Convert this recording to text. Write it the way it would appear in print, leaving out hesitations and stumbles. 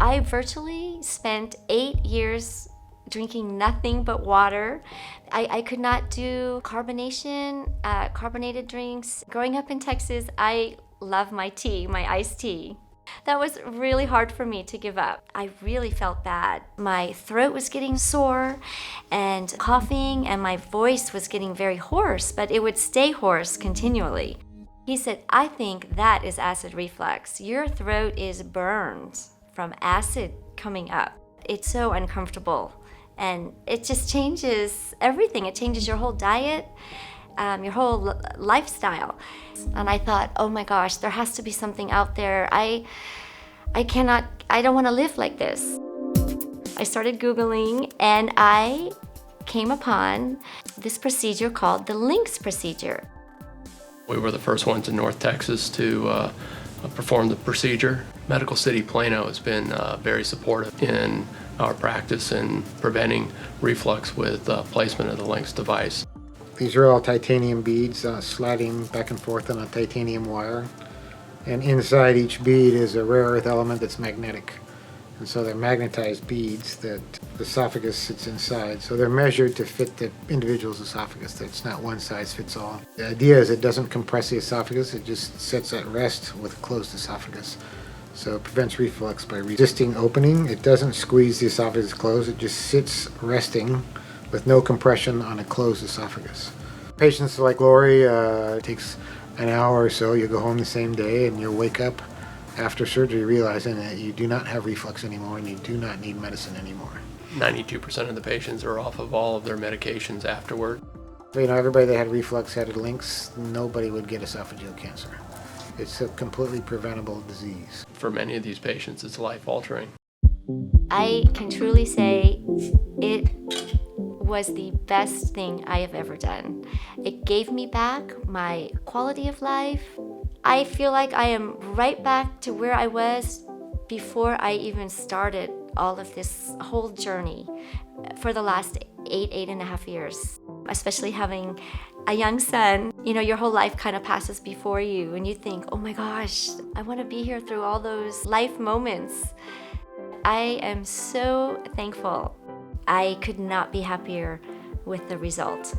I virtually spent 8 years drinking nothing but water. I could not do carbonated drinks. Growing up in Texas, I love my tea, my iced tea. That was really hard for me to give up. I really felt bad. My throat was getting sore and coughing, and my voice was getting very hoarse, but it would stay hoarse continually. He said, "I think that is acid reflux. Your throat is burned from acid coming up. It's so uncomfortable, and it just changes everything. It changes your whole diet, your whole lifestyle." And I thought, oh my gosh, there has to be something out there. I don't want to live like this. I started Googling, and I came upon this procedure called the LINX procedure. We were the first ones in North Texas to perform the procedure. Medical City Plano has been very supportive in our practice in preventing reflux with placement of the LINX device. These are all titanium beads sliding back and forth on a titanium wire. And inside each bead is a rare earth element that's magnetic. And so they're magnetized beads that the esophagus sits inside. So they're measured to fit the individual's esophagus. It's not one size fits all. The idea is it doesn't compress the esophagus, it just sits at rest with a closed esophagus. So it prevents reflux by resisting opening. It doesn't squeeze the esophagus closed, it just sits resting with no compression on a closed esophagus. Patients like Lori, it takes an hour or so. You go home the same day and you'll wake up after surgery realizing that you do not have reflux anymore and you do not need medicine anymore. 92% of the patients are off of all of their medications afterward. You know, everybody that had reflux had a LINX. Nobody would get esophageal cancer. It's a completely preventable disease. For many of these patients, it's life-altering. I can truly say it was the best thing I have ever done. It gave me back my quality of life. I feel like I am right back to where I was before I even started all of this whole journey for the last 8.5 years. Especially having a young son, you know, your whole life kind of passes before you and you think, oh my gosh, I want to be here through all those life moments. I am so thankful. I could not be happier with the result.